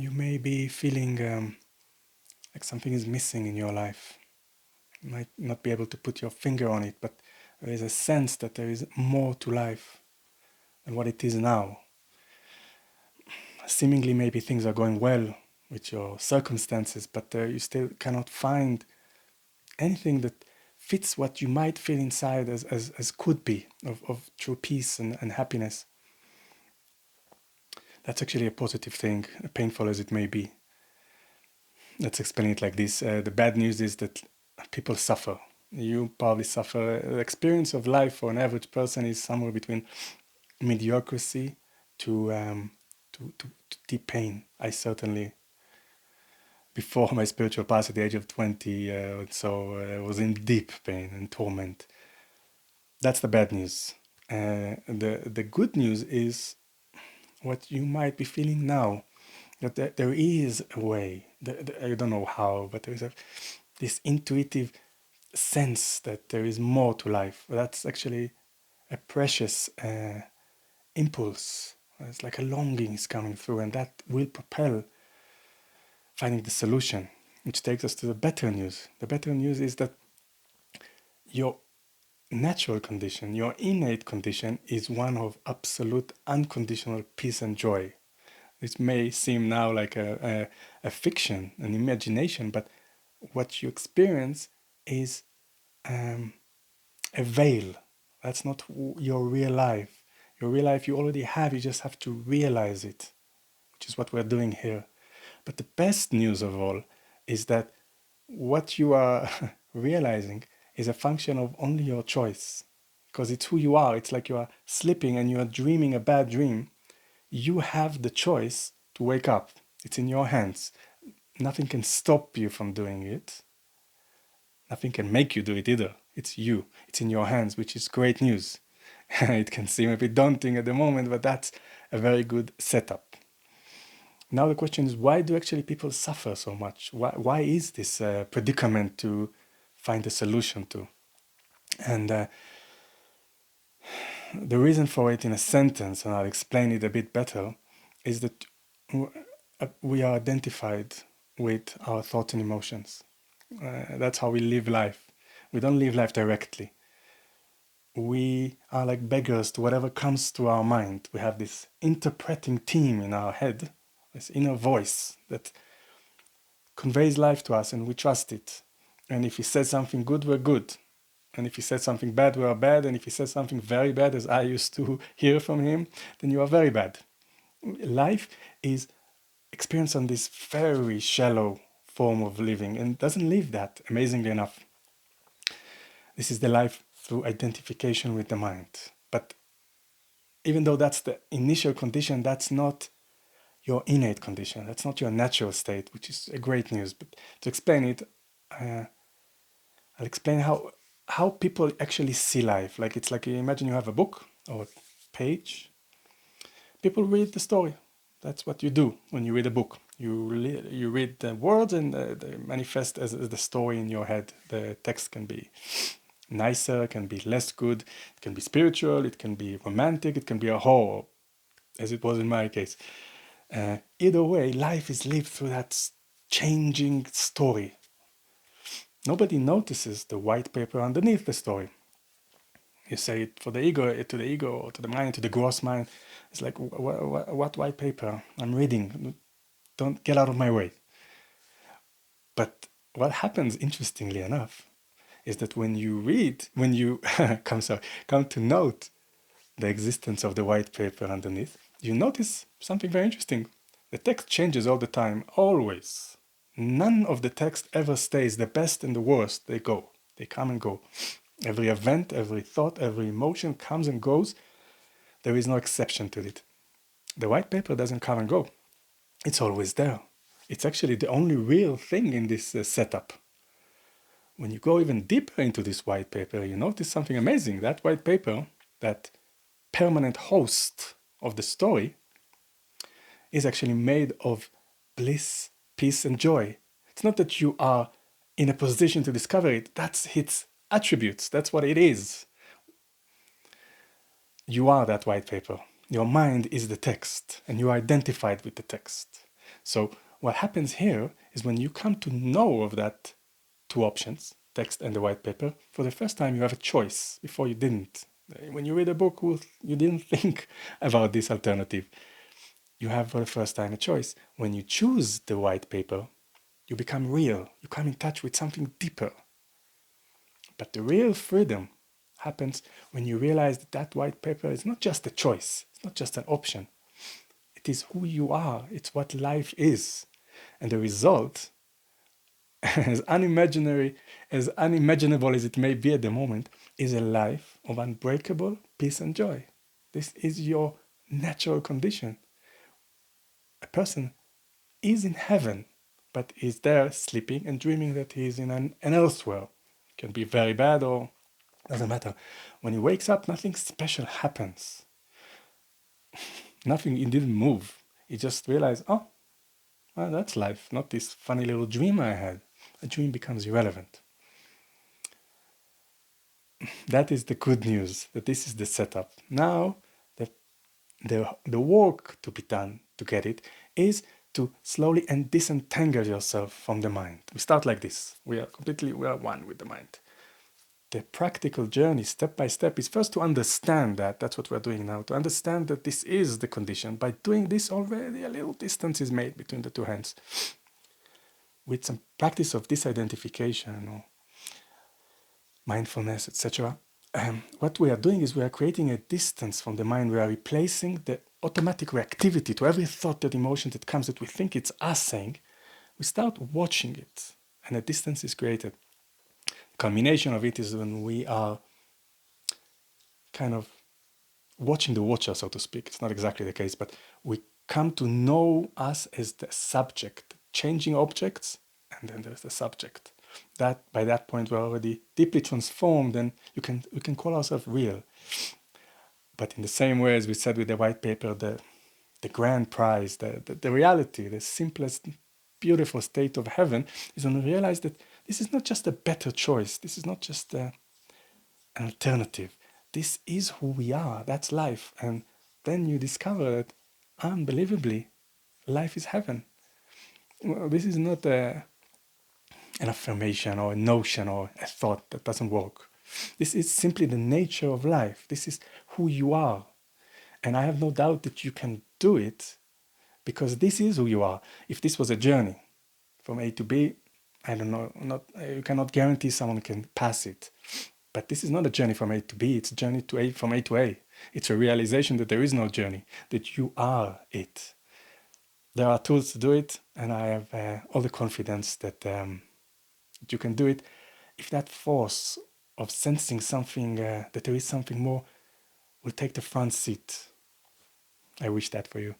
you may be feeling like something is missing in your life. You might not be able to put your finger on it, but there is a sense that there is more to life than what it is now. Seemingly, maybe things are going well with your circumstances, but you still cannot find anything that fits what you might feel inside as could be of true peace and happiness. That's actually a positive thing, painful as it may be. Let's explain it like this. The bad news is that people suffer. You probably suffer. The experience of life for an average person is somewhere between mediocrity to deep pain. I certainly, before my spiritual path at the age of 20, was in deep pain and torment. That's the bad news. The good news is what you might be feeling now, that there is a way. I don't know how, but there is this intuitive sense that there is more to life. That's actually a precious impulse. It's like a longing is coming through, and that will propel finding the solution, which takes us to the better news. The better news is that your natural condition, your innate condition, is one of absolute unconditional peace and joy. This may seem now like a fiction, an imagination, but what you experience is a veil. That's not your real life. Your real life you already have, you just have to realize it, which is what we're doing here. But the best news of all is that what you are realizing is a function of only your choice, because it's who you are. It's like you are sleeping and you are dreaming a bad dream. You have the choice to wake up. It's in your hands. Nothing can stop you from doing it. Nothing can make you do it either. It's you. It's in your hands, which is great news. It can seem a bit daunting at the moment, but that's a very good setup. Now the question is, why do actually people suffer so much? Why is this predicament to find a solution to? And the reason for it in a sentence, and I'll explain it a bit better, is that we are identified with our thoughts and emotions. That's how we live life. We don't live life directly. We are like beggars to whatever comes to our mind. We have this interpreting team in our head, this inner voice that conveys life to us, and we trust it. And if he says something good, we're good. And if he says something bad, we are bad. And if he says something very bad, as I used to hear from him, then you are very bad. Life is experienced on this very shallow form of living and doesn't live that, amazingly enough. This is the life through identification with the mind. But even though that's the initial condition, that's not your innate condition. That's not your natural state, which is a great news. But to explain it, I'll explain how people actually see life. Like it's like, imagine you have a book or a page. People read the story. That's what you do when you read a book. You read the words and they manifest as the story in your head. The text can be nicer, can be less good, it can be spiritual, it can be romantic, it can be a horror, as it was in my case. Either way, life is lived through that changing story. Nobody notices the white paper underneath the story. You say it for the ego, to the ego, or to the mind, to the gross mind. It's like, what white paper? I'm reading. Don't get out of my way. But what happens, interestingly enough, is that when you come to note the existence of the white paper underneath, you notice something very interesting. The text changes all the time, always. None of the text ever stays. The best and the worst, they go. They come and go. Every event, every thought, every emotion comes and goes. There is no exception to it. The white paper doesn't come and go. It's always there. It's actually the only real thing in this setup. When you go even deeper into this white paper, you notice something amazing. That white paper, that permanent host of the story, is actually made of bliss, peace, and joy. It's not that you are in a position to discover it. That's its attributes. That's what it is. You are that white paper. Your mind is the text, and you are identified with the text. So what happens here is when you come to know of that two options, text and the white paper, for the first time you have a choice. Before you didn't. When you read a book, you didn't think about this alternative. You have for the first time a choice. When you choose the white paper, you become real. You come in touch with something deeper. But the real freedom happens when you realize that that white paper is not just a choice. It's not just an option. It is who you are. It's what life is. And the result, as unimaginable as it may be at the moment, is a life of unbreakable peace and joy. This is your natural condition. A person is in heaven, but is there sleeping and dreaming that he is in an elsewhere. It can be very bad or doesn't matter. When he wakes up, nothing special happens. Nothing, he didn't move. He just realized, oh, well, that's life, not this funny little dream I had. A dream becomes irrelevant. That is the good news, that this is the setup. Now, the work to be done to get it is to slowly and disentangle yourself from the mind. We start like this. We are one with the mind. The practical journey, step by step, is first to understand that. That's what we're doing now, to understand that this is the condition. By doing this, already a little distance is made between the two hands. With some practice of disidentification or mindfulness, etc., what we are doing is we are creating a distance from the mind. We are replacing the automatic reactivity to every thought, that emotion that comes that we think it's us saying. We start watching it, and a distance is created. The culmination of it is when we are kind of watching the watcher, so to speak. It's not exactly the case, but we come to know us as the subject, changing objects, and then there's the subject. That by that point we're already deeply transformed, and we can call ourselves real. But in the same way as we said with the white paper, the grand prize, the reality, the simplest, beautiful state of heaven is when we realize that this is not just a better choice. This is not just an alternative. This is who we are. That's life. And then you discover that, unbelievably, life is heaven. Well, this is not an affirmation or a notion or a thought that doesn't work. This is simply the nature of life. This is who you are. And I have no doubt that you can do it, because this is who you are. If this was a journey from A to B, I don't know, you cannot guarantee someone can pass it. But this is not a journey from A to B, it's a journey from A to A. It's a realization that there is no journey, that you are it. There are tools to do it, and I have all the confidence that you can do it. If that force of sensing something, that there is something more, will take the front seat. I wish that for you.